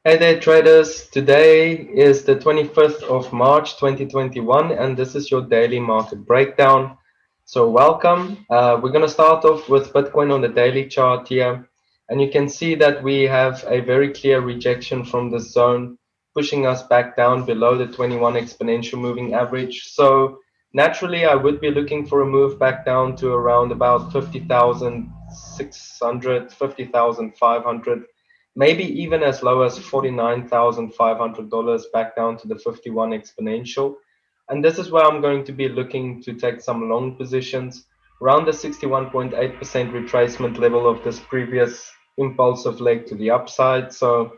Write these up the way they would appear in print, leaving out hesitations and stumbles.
Hey there traders, today is the 25th of March 2021 and this is your daily market breakdown. So welcome. We're going to start off with Bitcoin on the daily chart here, and you can see that we have a very clear rejection from this zone, pushing us back down below the 21 exponential moving average. So naturally I would be looking for a move back down to around about 50,600, 50,500, maybe even as low as $49,500 back down to the 51 exponential. And this is where I'm going to be looking to take some long positions around the 61.8% retracement level of this previous impulsive leg to the upside. So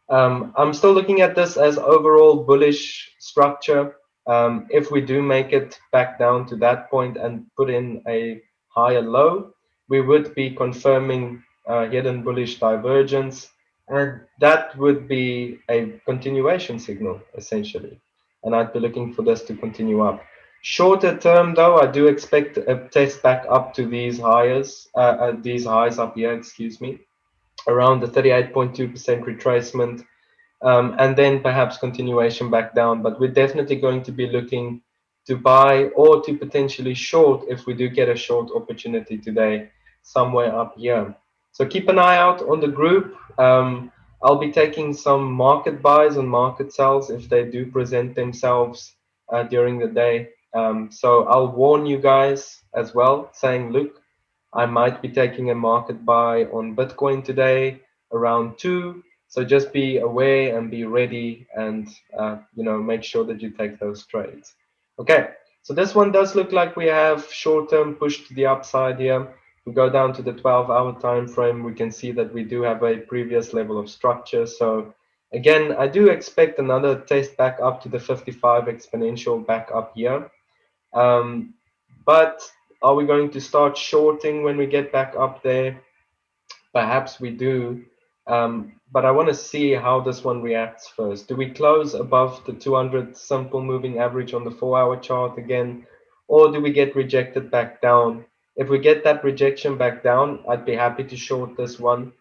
I'm still looking at this as overall bullish structure. If we do make it back down to that point and put in a higher low, we would be confirming hidden bullish divergence, and that would be a continuation signal essentially. And I'd be looking for this to continue up. Shorter term, though, I do expect a test back up to these highs up here, excuse me, around the 38.2% retracement, and then perhaps continuation back down. But we're definitely going to be looking to buy or to potentially short if we do get a short opportunity today, somewhere up here. So keep an eye out on the group. I'll be taking some market buys and market sells if they do present themselves during the day. So I'll warn you guys as well, saying, look, I might be taking a market buy on Bitcoin today around 2. So just be aware and be ready, and make sure that you take those trades. Okay, so this one does look like we have short-term push to the upside here. If we go down to the 12-hour time frame, we can see that we do have a previous level of structure. So again, I do expect another test back up to the 55 exponential back up here. But are we going to start shorting when we get back up there? Perhaps we do. But I want to see how this one reacts first. Do we close above the 200 simple moving average on the 4-hour chart again? Or do we get rejected back down? If we get that rejection back down, I'd be happy to short this one.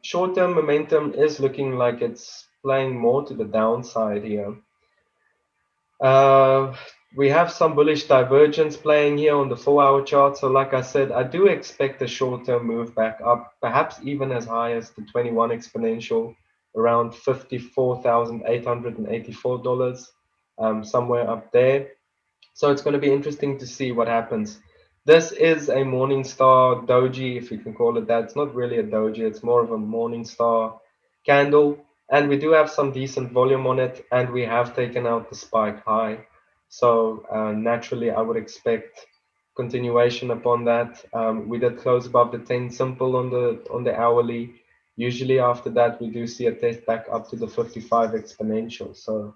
Short-term momentum is looking like it's playing more to the downside here. Uh, we have some bullish divergence playing here on the 4-hour chart. So like I said, I do expect a short-term move back up, perhaps even as high as the 21 exponential, around $54,884, somewhere up there. So it's going to be interesting to see what happens. This is a Morningstar doji, if you can call it that. It's not really a doji, it's more of a Morningstar candle. And we do have some decent volume on it, and we have taken out the spike high. So naturally, I would expect continuation upon that. We did close above the 10 simple on the hourly. Usually after that, we do see a test back up to the 55 exponential. So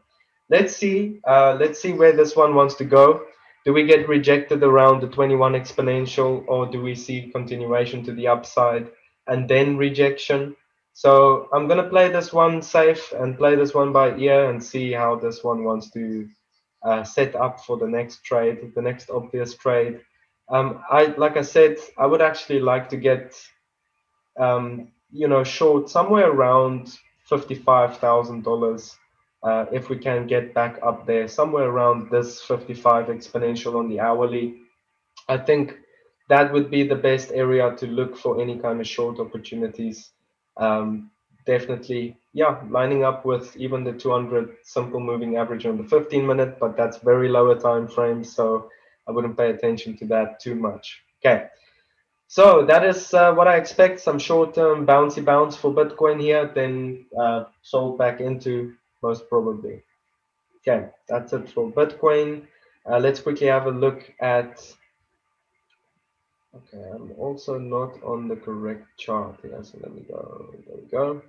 let's see. Let's see where this one wants to go. Do we get rejected around the 21 exponential, or do we see continuation to the upside and then rejection? So I'm going to play this one safe and play this one by ear and see how this one wants to set up for the next trade, the next obvious trade. Like I said, I would actually like to get, short somewhere around $55,000 if we can get back up there, somewhere around this 55 exponential on the hourly. I think that would be the best area to look for any kind of short opportunities. Definitely, yeah, lining up with even the 200 simple moving average on the 15-minute, but that's very lower time frame, so I wouldn't pay attention to that too much. Okay, so that is what I expect, some short-term bouncy bounce for Bitcoin here, then sold back into most probably. Okay, that's it for Bitcoin. Let's quickly have a look at. Okay, I'm also not on the correct chart here, so let me go. There we go.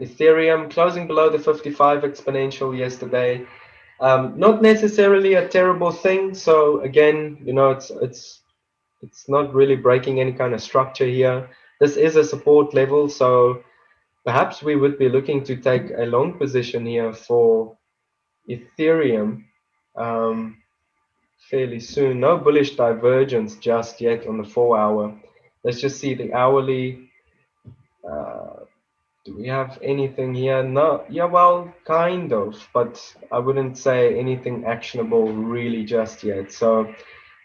Ethereum closing below the 55 exponential yesterday. Not necessarily a terrible thing. So again, it's not really breaking any kind of structure here. This is a support level, so perhaps we would be looking to take a long position here for Ethereum. Fairly soon. No bullish divergence just yet on the 4-hour. Let's just see the hourly. Do we have anything here? No. Yeah, well, kind of, but I wouldn't say anything actionable really just yet. So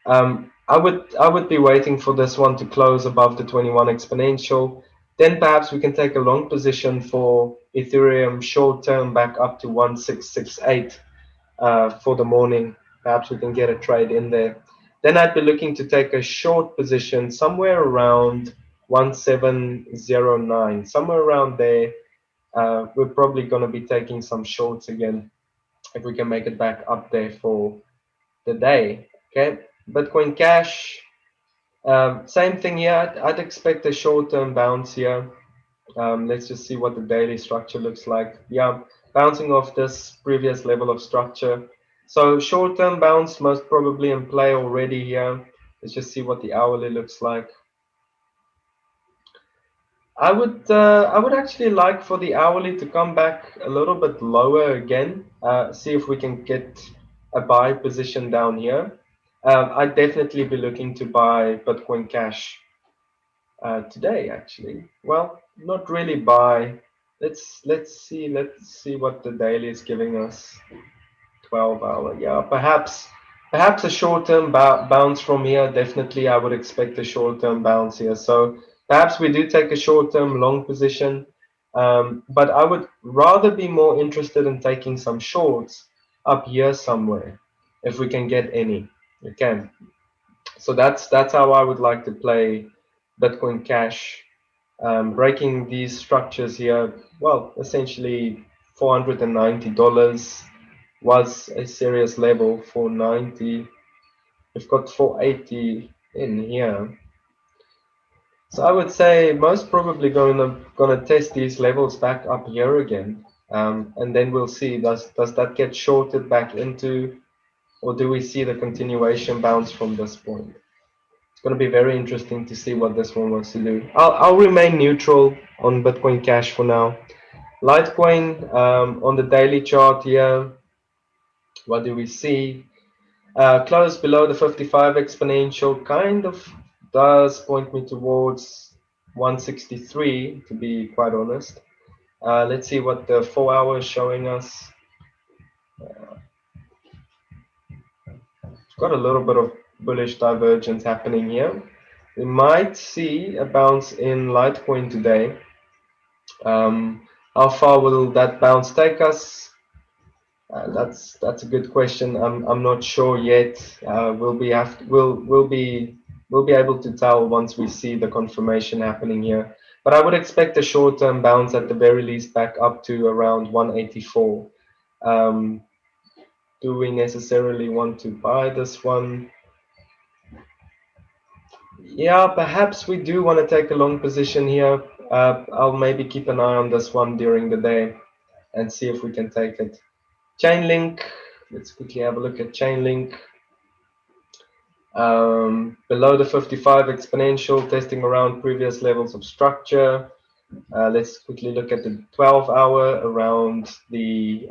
I would be waiting for this one to close above the 21 exponential. Then perhaps we can take a long position for Ethereum short term back up to 1668 for the morning. Perhaps we can get a trade in there. Then I'd be looking to take a short position somewhere around 1709, somewhere around there. We're probably going to be taking some shorts again if we can make it back up there for the day. Okay, Bitcoin Cash, same thing here. I'd expect a short-term bounce here. Let's just see what the daily structure looks like. Yeah, bouncing off this previous level of structure. So short-term bounce most probably in play already here. Let's just see what the hourly looks like. I would actually like for the hourly to come back a little bit lower again. See if we can get a buy position down here. I'd definitely be looking to buy Bitcoin Cash today, actually. Well, not really buy. Let's see what the daily is giving us. 12-hour, yeah, perhaps a short-term bounce from here. Definitely, I would expect a short-term bounce here. So perhaps we do take a short-term long position, but I would rather be more interested in taking some shorts up here somewhere, if we can get any. Okay, so that's how I would like to play Bitcoin Cash. Breaking these structures here, well, essentially $490 was a serious level. 490. We've got 480 in here. So I would say most probably gonna test these levels back up here again, and then we'll see does that get shorted back into, or do we see the continuation bounce from this point? It's going to be very interesting to see what this one wants to do. I'll remain neutral on Bitcoin Cash for now. Litecoin, on the daily chart here, what do we see? Close below the 55 exponential, kind of does point me towards 163, to be quite honest. Let's see what the 4-hour is showing us. Got a little bit of bullish divergence happening here. We might see a bounce in Litecoin today. How far will that bounce take us? That's a good question. I'm not sure yet. We'll be able to tell once we see the confirmation happening here. But I would expect a short-term bounce at the very least back up to around 184. Do we necessarily want to buy this one? Yeah, perhaps we do want to take a long position here. I'll maybe keep an eye on this one during the day and see if we can take it. Chainlink, let's quickly have a look at Chainlink. Below the 55 exponential, testing around previous levels of structure. Let's quickly look at the 12-hour around the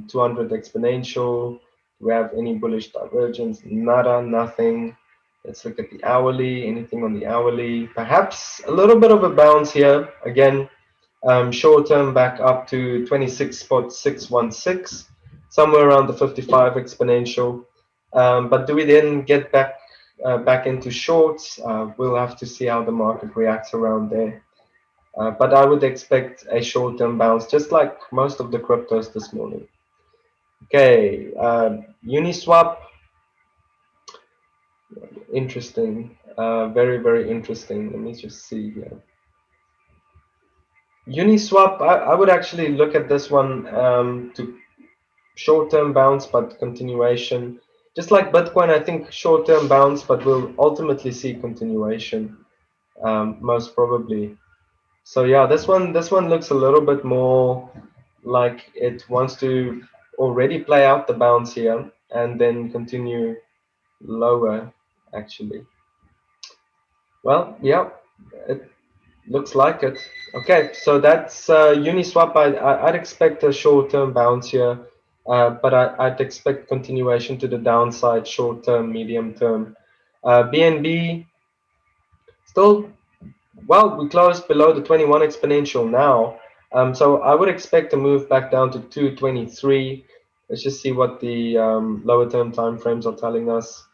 200 exponential. Do we have any bullish divergence? Nada, nothing. Let's look at the hourly. Anything on the hourly? Perhaps a little bit of a bounce here. Again, short term back up to 26.616, somewhere around the 55 exponential. But do we then get back into shorts? We'll have to see how the market reacts around there. But I would expect a short-term bounce, just like most of the cryptos this morning. Okay, Uniswap, interesting, very, very interesting. Let me just see here. Uniswap, I would actually look at this one to short-term bounce, but continuation. Just like Bitcoin, I think short-term bounce, but we'll ultimately see continuation, most probably. So yeah, this one looks a little bit more like it wants to already play out the bounce here and then continue lower, actually. Well, yeah, it looks like it. Okay, so that's Uniswap. I'd expect a short-term bounce here, but I'd expect continuation to the downside, short-term, medium-term. BNB still, well, we closed below the 21 exponential now. So I would expect to move back down to 223. Let's just see what the lower term timeframes are telling us.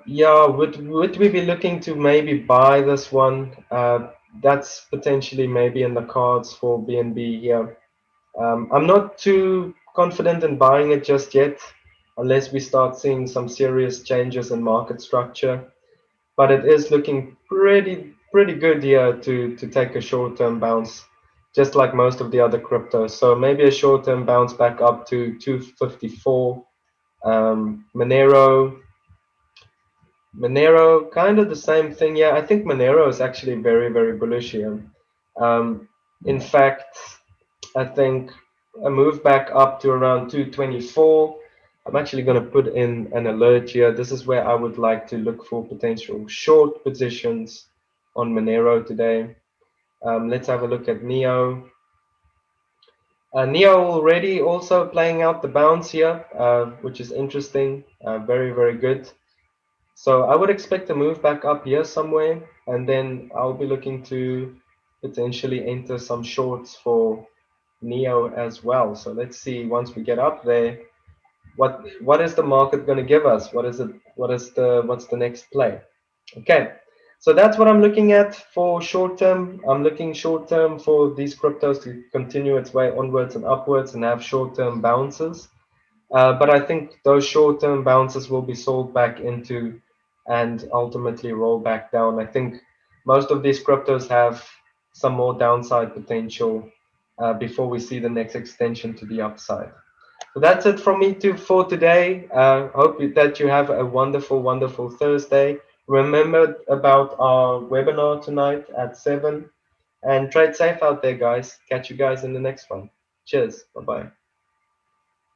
Yeah, would we be looking to maybe buy this one? That's potentially maybe in the cards for BNB here. I'm not too confident in buying it just yet, unless we start seeing some serious changes in market structure. But it is looking pretty good here to take a short-term bounce, just like most of the other cryptos. So maybe a short-term bounce back up to 254. Monero, kind of the same thing. Yeah, I think Monero is actually very bullish here. Um, in fact, I think a move back up to around 224. I'm actually going to put in an alert here. This is where I would like to look for potential short positions on Monero today. Let's have a look at Neo. Neo already also playing out the bounce here, which is interesting. Very good. So I would expect to move back up here somewhere, and then I'll be looking to potentially enter some shorts for Neo as well. So let's see once we get up there, what is the market going to give us? What is it? What's the next play? Okay, so that's what I'm looking at for short term. I'm looking short term for these cryptos to continue its way onwards and upwards and have short term bounces. But I think those short-term bounces will be sold back into and ultimately roll back down. I think most of these cryptos have some more downside potential before we see the next extension to the upside. So that's it from me too for today. That you have a wonderful Thursday. Remember about our webinar tonight at 7. And trade safe out there, guys. Catch you guys in the next one. Cheers. Bye-bye.